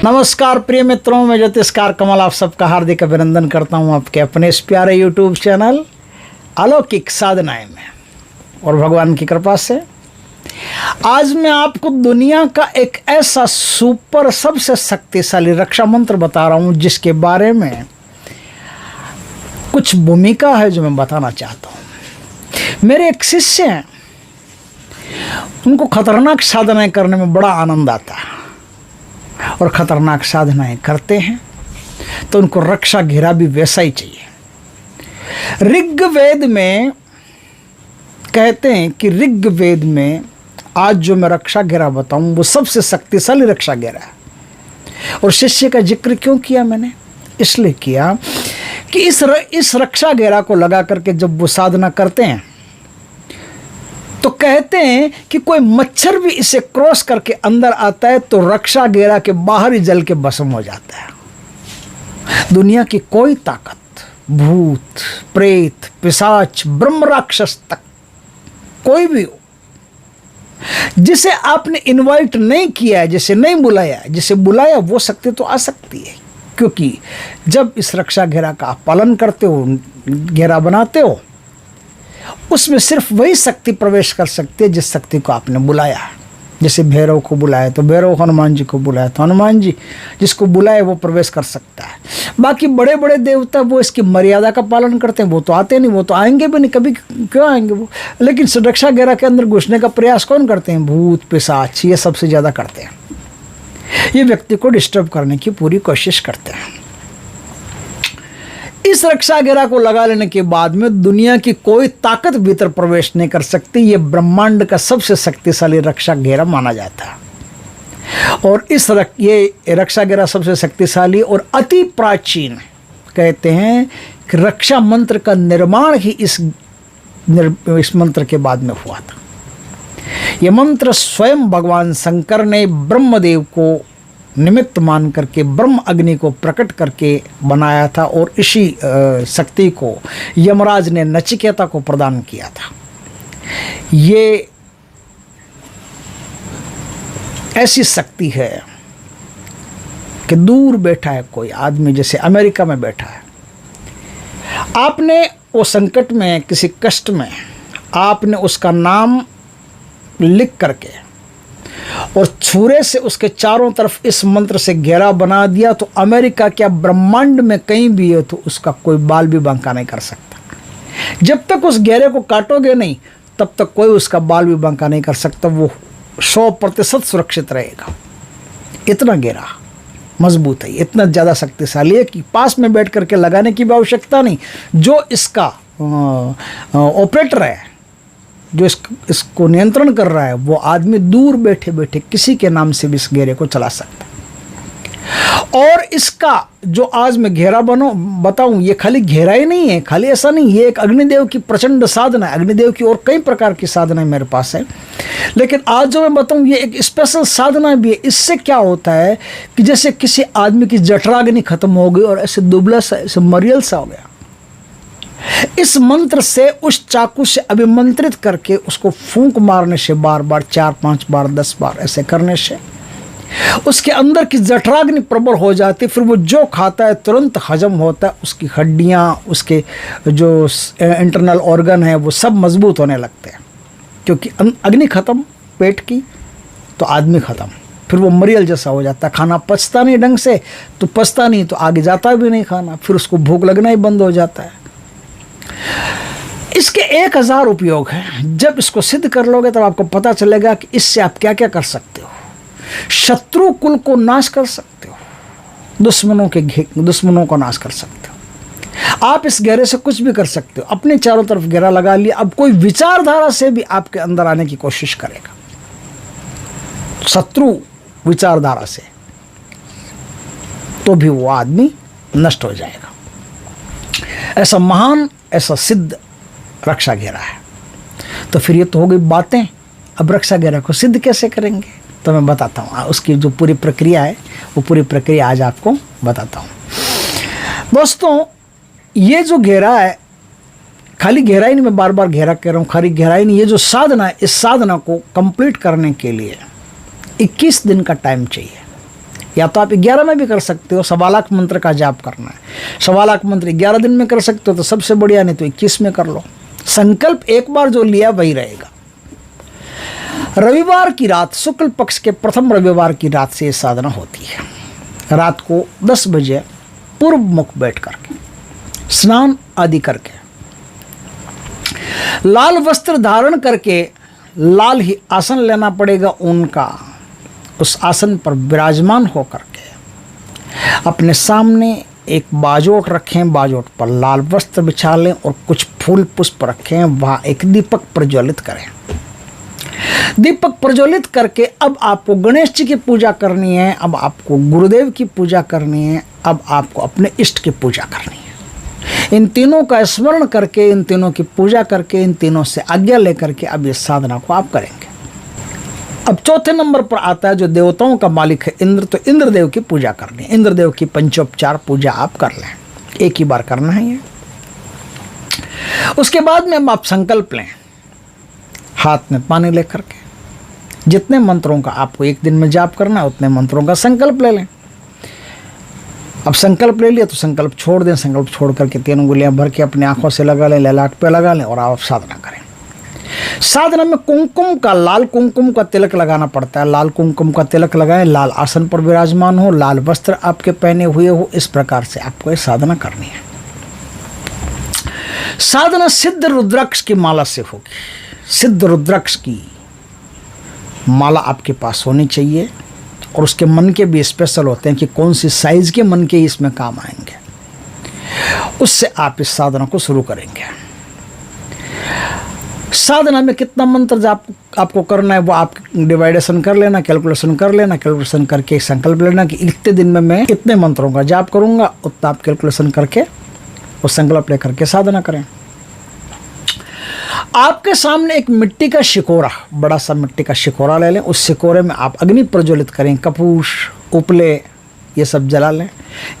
नमस्कार प्रिय मित्रों, मैं ज्योतिषकार कमल आप सबका हार्दिक अभिनंदन करता हूं आपके अपने इस प्यारे यूट्यूब चैनल अलौकिक साधनाएं में। और भगवान की कृपा से आज मैं आपको दुनिया का एक ऐसा सुपर सबसे शक्तिशाली रक्षा मंत्र बता रहा हूं जिसके बारे में कुछ भूमिका है जो मैं बताना चाहता हूं। मेरे एक शिष्य हैं, उनको खतरनाक साधनाएं करने में बड़ा आनंद आता है और खतरनाक साधनाएं करते हैं तो उनको रक्षा घेरा भी वैसा ही चाहिए। ऋग्वेद में कहते हैं कि ऋग्वेद में आज जो मैं रक्षा घेरा बताऊं वो सबसे शक्तिशाली रक्षा घेरा है। और शिष्य का जिक्र क्यों किया मैंने? इसलिए किया कि इस रक्षा घेरा को लगा करके जब वो साधना करते हैं तो कहते हैं कि कोई मच्छर भी इसे क्रॉस करके अंदर आता है तो रक्षा घेरा के बाहर ही जल के भस्म हो जाता है। दुनिया की कोई ताकत, भूत प्रेत पिशाच ब्रह्म राक्षस तक कोई भी हो, जिसे आपने इनवाइट नहीं किया है, जिसे नहीं बुलाया, जिसे बुलाया वो शक्ति तो आ सकती है। क्योंकि जब इस रक्षा घेरा का आप पालन करते हो, घेरा बनाते हो, उसमें सिर्फ वही शक्ति प्रवेश कर सकती है जिस शक्ति को आपने बुलाया। जैसे भैरव को बुलाया तो भैरव, हनुमान जी को बुलाया तो हनुमान जी, जिसको बुलाए वो प्रवेश कर सकता है। बाकी बड़े बड़े देवता वो इसकी मर्यादा का पालन करते हैं, वो तो आते नहीं, वो तो आएंगे भी नहीं, कभी क्यों आएंगे वो। लेकिन रक्षा घेरा के अंदर घुसने का प्रयास कौन करते हैं? भूत पिशाच, ये सबसे ज़्यादा करते हैं। ये व्यक्ति को डिस्टर्ब करने की पूरी कोशिश करते हैं। इस रक्षा घेरा को लगा लेने के बाद में दुनिया की कोई ताकत भीतर प्रवेश नहीं कर सकती। ये ब्रह्मांड का सबसे शक्तिशाली रक्षा घेरा माना जाता है। और ये रक्षा घेरा सबसे शक्तिशाली और अति प्राचीन, कहते हैं कि रक्षा मंत्र का निर्माण ही इस मंत्र के बाद में हुआ था। यह मंत्र स्वयं भगवान शंकर ने ब्रह्मदेव को निमित्त मान करके ब्रह्म अग्नि को प्रकट करके बनाया था और इसी शक्ति को यमराज ने नचिकेता को प्रदान किया था। ये ऐसी शक्ति है कि दूर बैठा है कोई आदमी, जैसे अमेरिका में बैठा है, आपने वो संकट में, किसी कष्ट में, आपने उसका नाम लिख करके और छुरे से उसके चारों तरफ इस मंत्र से घेरा बना दिया तो अमेरिका क्या ब्रह्मांड में कहीं भी है तो उसका कोई बाल भी बांका नहीं कर सकता। जब तक उस घेरे को काटोगे नहीं तब तक कोई उसका बाल भी बांका नहीं कर सकता। वो 100% सुरक्षित रहेगा। इतना घेरा मजबूत है, इतना ज़्यादा शक्तिशाली है कि पास में बैठ करके लगाने की भी आवश्यकता नहीं। जो इसका ऑपरेटर है, जो इसको नियंत्रण कर रहा है, वो आदमी दूर बैठे बैठे किसी के नाम से भी इस घेरे को चला सकता है। और इसका जो आज मैं घेरा बताऊं, ये खाली घेरा ही नहीं है, खाली ऐसा नहीं, ये एक अग्निदेव की प्रचंड साधना है। अग्निदेव की और कई प्रकार की साधनाएं मेरे पास है, लेकिन आज जो मैं बताऊं ये एक स्पेशल साधना भी है। इससे क्या होता है कि जैसे किसी आदमी की जठराग्नि खत्म हो गई और ऐसे दुबला सा, ऐसे मरियल सा हो गया, इस मंत्र से उस चाकू से अभिमंत्रित करके उसको फूंक मारने से, बार बार 4-5 बार 10 बार ऐसे करने से उसके अंदर की जठराग्नि प्रबल हो जाती है। फिर वो जो खाता है तुरंत हजम होता है, उसकी हड्डियां, उसके जो इंटरनल ऑर्गन है वो सब मजबूत होने लगते हैं। क्योंकि अग्नि खत्म पेट की तो आदमी खत्म, फिर वो मरियल जैसा हो जाता है। खाना पचता नहीं ढंग से, तो पचता नहीं तो आगे जाता भी नहीं खाना, फिर उसको भूख लगना ही बंद हो जाता है। इसके 1000 उपयोग हैं। जब इसको सिद्ध कर लोगे तब आपको पता चलेगा कि इससे आप क्या क्या कर सकते हो। शत्रु कुल को नाश कर सकते हो, दुश्मनों को नाश कर सकते हो। आप इस घेरे से कुछ भी कर सकते हो। अपने चारों तरफ घेरा लगा लिया, अब कोई विचारधारा से भी आपके अंदर आने की कोशिश करेगा, शत्रु विचारधारा से, तो भी वो आदमी नष्ट हो जाएगा। ऐसा महान, ऐसा सिद्ध रक्षा घेरा है। तो फिर ये तो हो गई बातें। अब रक्षा घेरा को सिद्ध कैसे करेंगे तो मैं बताता हूँ। उसकी जो पूरी प्रक्रिया है वो पूरी प्रक्रिया आज आपको बताता हूँ। दोस्तों, ये जो घेरा है, खाली घेरा ही नहीं, मैं बार बार घेरा कह रहा हूँ, खाली घेरा ही नहीं, ये जो साधना है, इस साधना को कंप्लीट करने के लिए 21 दिन का टाइम चाहिए। या तो आप 11 में भी कर सकते हो, 1.25 लाख मंत्र का जाप करना है, 1.25 लाख मंत्र 11 दिन में कर सकते हो तो सबसे बढ़िया, नहीं तो 21 में कर लो। संकल्प एक बार जो लिया वही रहेगा। रविवार की रात, शुक्ल पक्ष के प्रथम रविवार की रात से ये साधना होती है। रात को 10 बजे पूर्व मुख बैठ करके स्नान आदि करके लाल वस्त्र धारण करके लाल ही आसन लेना पड़ेगा उनका। उस आसन पर विराजमान होकर के अपने सामने एक बाजोट रखें, बाजोट पर लाल वस्त्र बिछा लें और कुछ फूल पुष्प रखें, वहाँ एक दीपक प्रज्वलित करें। दीपक प्रज्वलित करके अब आपको गणेश जी की पूजा करनी है, अब आपको गुरुदेव की पूजा करनी है, अब आपको अपने इष्ट की पूजा करनी है। इन तीनों का स्मरण करके, इन तीनों की पूजा करके, इन तीनों से आज्ञा लेकर के अब इस साधना को आप करेंगे। अब चौथे नंबर पर आता है जो देवताओं का मालिक है इंद्र, तो इंद्रदेव की पूजा करनी है। इंद्रदेव की पंचोपचार पूजा आप कर लें, एक ही बार करना है ये। उसके बाद में अब आप संकल्प लें, हाथ में पानी लेकर के जितने मंत्रों का आपको एक दिन में जाप करना है उतने मंत्रों का संकल्प ले लें। अब संकल्प ले लिया तो संकल्प छोड़ दें, संकल्प छोड़ करके 3 उंगलियां भर के अपनी आंखों से लगा लें, ललाट पे लगा लें और आप साधना करें। साधना में कुमकुम का, लाल कुमकुम का तिलक लगाना पड़ता है। लाल कुमकुम का तिलक लगाएं, लाल आसन पर विराजमान हो, लाल वस्त्र आपके पहने हुए हो, इस प्रकार से आपको ये साधना करनी है। साधना सिद्ध रुद्राक्ष की माला से होगी। सिद्ध रुद्राक्ष की माला आपके पास होनी चाहिए और उसके मन के भी स्पेशल होते हैं कि कौन सी साइज के मन के इसमें काम आएंगे। उससे आप इस साधना को शुरू करेंगे। साधना में कितना मंत्र जाप आपको करना है वो आप डिवाइडेशन कर लेना, कैलकुलेशन कर लेना। कैलकुलेशन करके संकल्प लेना कि इतने दिन में मैं इतने मंत्रों का जाप करूंगा, उतना आप कैलकुलेशन करके वो संकल्प लेकर के साधना करें। आपके सामने एक मिट्टी का शिकोरा, बड़ा सा मिट्टी का शिकोरा ले लें। उस शिकोरे में आप अग्नि प्रज्वलित करें, कपूर, उपले ये सब जला लें।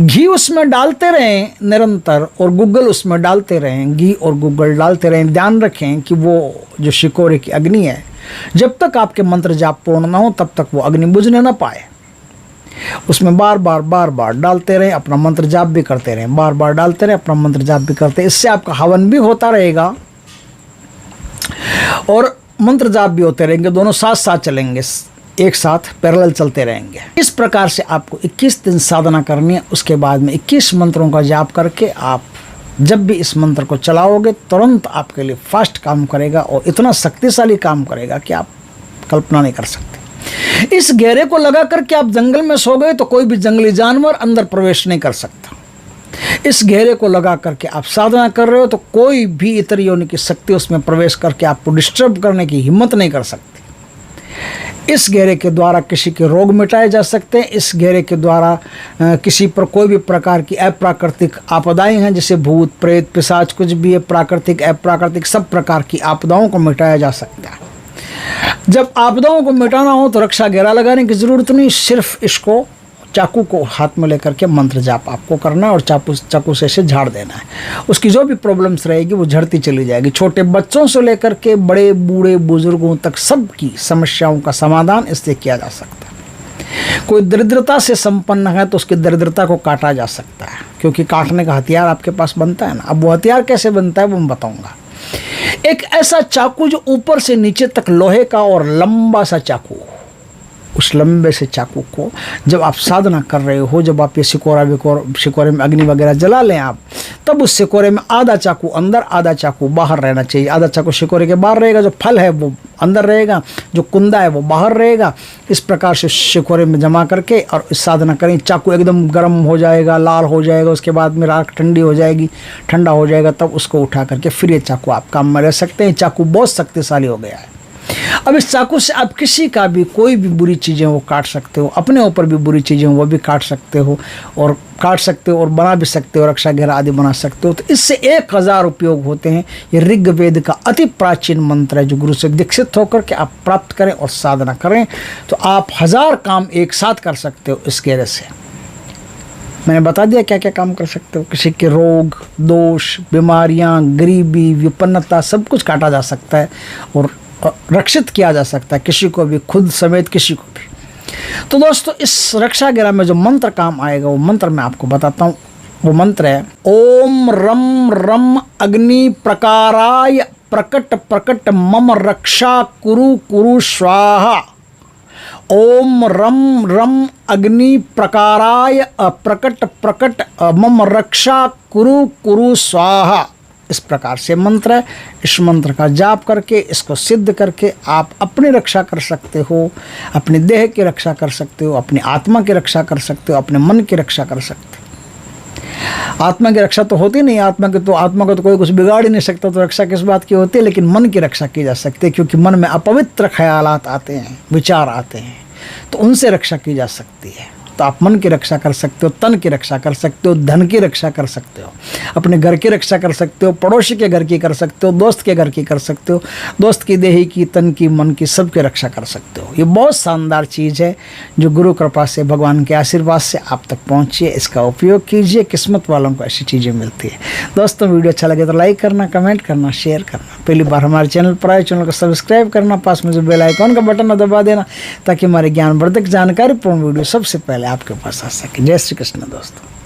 घी उसमें डालते रहें निरंतर और गुग्गल उसमें डालते रहें, घी और गुग्गल डालते रहें। ध्यान रखें कि वो जो शिकोरे की अग्नि है, जब तक आपके मंत्र जाप पूर्ण ना हो तब तक वो अग्नि बुझने ना पाए। उसमें बार बार डालते रहें, अपना मंत्र जाप भी करते रहें, बार बार डालते रहें, अपना मंत्र जाप भी करते रहें। इससे आपका हवन भी होता रहेगा और मंत्र जाप भी होते रहेंगे, दोनों साथ साथ चलेंगे, एक साथ पैरेलल चलते रहेंगे। इस प्रकार से आपको 21 दिन साधना करनी है। उसके बाद में 21 मंत्रों का जाप करके आप जब भी इस मंत्र को चलाओगे तुरंत आपके लिए फास्ट काम करेगा और इतना शक्तिशाली काम करेगा कि आप कल्पना नहीं कर सकते। इस घेरे को लगा करके आप जंगल में सो गए तो कोई भी जंगली जानवर अंदर प्रवेश नहीं कर सकता। इस घेरे को लगा करके आप साधना कर रहे हो तो कोई भी इतर योनि की शक्ति उसमें प्रवेश करके आपको डिस्टर्ब करने की हिम्मत नहीं कर सकती। इस घेरे के द्वारा किसी के रोग मिटाए जा सकते हैं। इस घेरे के द्वारा किसी पर कोई भी प्रकार की अप्राकृतिक आपदाएं हैं, जैसे भूत प्रेत पिशाच कुछ भी है, प्राकृतिक अप्राकृतिक सब प्रकार की आपदाओं को मिटाया जा सकता है। जब आपदाओं को मिटाना हो तो रक्षा घेरा लगाने की ज़रूरत नहीं, सिर्फ इसको चाकू को हाथ में लेकर के मंत्र जाप आपको करना है और चाकू से इसे झाड़ देना है। उसकी जो भी प्रॉब्लम्स रहेगी वो झड़ती चली जाएगी। छोटे बच्चों से लेकर के बड़े बूढ़े बुजुर्गों तक सबकी समस्याओं का समाधान इससे किया जा सकता है। कोई दरिद्रता से संपन्न है तो उसकी दरिद्रता को काटा जा सकता है, क्योंकि काटने का हथियार आपके पास बनता है ना। अब वो हथियार कैसे बनता है वो मैं बताऊँगा। एक ऐसा चाकू जो ऊपर से नीचे तक लोहे का और लंबा सा चाकू, उस लंबे से चाकू को जब आप साधना कर रहे हो, जब आप ये शिकोरे में अग्नि वगैरह जला लें आप, तब उस शिकोरे में आधा चाकू अंदर आधा चाकू बाहर रहना चाहिए। आधा चाकू शिकोरे के बाहर रहेगा, जो फल है वो अंदर रहेगा, जो कुंदा है वो बाहर रहेगा। इस प्रकार से शिकोरे में जमा करके और साधना करें। चाकू एकदम गर्म हो जाएगा, लाल हो जाएगा, उसके बाद में राख ठंडी हो जाएगी, ठंडा हो जाएगा, तब उसको उठा करके फिर ये चाकू आप काम में रह सकते हैं। चाकू बहुत शक्तिशाली हो गया है। अब इस चाकू से आप किसी का भी कोई भी बुरी चीज़ें वो काट सकते हो, अपने ऊपर भी बुरी चीज़ें वो भी काट सकते हो और बना भी सकते हो, रक्षा घेरा आदि बना सकते हो। तो इससे 1000 उपयोग होते हैं। ये ऋग्वेद का अति प्राचीन मंत्र है जो गुरु से दीक्षित होकर के आप प्राप्त करें और साधना करें तो आप 1000 काम एक साथ कर सकते हो इस घेरे से। मैंने बता दिया क्या क्या काम कर सकते हो। किसी के रोग दोष बीमारियाँ गरीबी विपन्नता सब कुछ काटा जा सकता है और रक्षित किया जा सकता है, किसी को भी, खुद समेत किसी को भी। तो दोस्तों इस रक्षा गिरा में जो मंत्र काम आएगा वो मंत्र मैं आपको बताता हूँ। वो मंत्र है ओम रम रम अग्नि प्रकाराय प्रकट प्रकट मम रक्षा कुरु कुरु स्वाहा। ओम रम रम अग्नि प्रकाराय प्रकट प्रकट मम रक्षा कुरु कुरु स्वाहा। इस प्रकार से मंत्र है। इस मंत्र का जाप करके, इसको सिद्ध करके आप अपनी रक्षा कर सकते हो, अपने देह की रक्षा कर सकते हो, अपनी आत्मा की रक्षा कर सकते हो, अपने मन की रक्षा कर सकते हो। आत्मा की रक्षा तो होती नहीं, आत्मा को तो कोई कुछ बिगाड़ ही नहीं सकता, तो रक्षा किस बात की होती है। लेकिन मन की रक्षा की जा सकती है, क्योंकि मन में अपवित्र ख्यालात आते हैं, विचार आते हैं, तो उनसे रक्षा की जा सकती है। तो आप मन की रक्षा कर सकते हो, तन की रक्षा कर सकते हो, धन की रक्षा कर सकते हो, अपने घर की रक्षा कर सकते हो, पड़ोसी के घर की कर सकते हो, दोस्त के घर की कर सकते हो, दोस्त की, देही की, तन की, मन की, सब की रक्षा कर सकते हो। ये बहुत शानदार चीज़ है जो गुरु कृपा से, भगवान के आशीर्वाद से आप तक पहुँची है। इसका उपयोग कीजिए, किस्मत वालों को ऐसी चीज़ें मिलती है। दोस्तों वीडियो अच्छा लगे तो लाइक करना, कमेंट करना, शेयर करना। पहली बार हमारे चैनल पर आए, चैनल को सब्सक्राइब करना, पास में जो बेल आइकॉन का बटन दबा देना, ताकि हमारे ज्ञानवर्धक जानकारीपूर्ण वीडियो सबसे पहले आपके पास आ सके। जय श्री कृष्ण दोस्तों।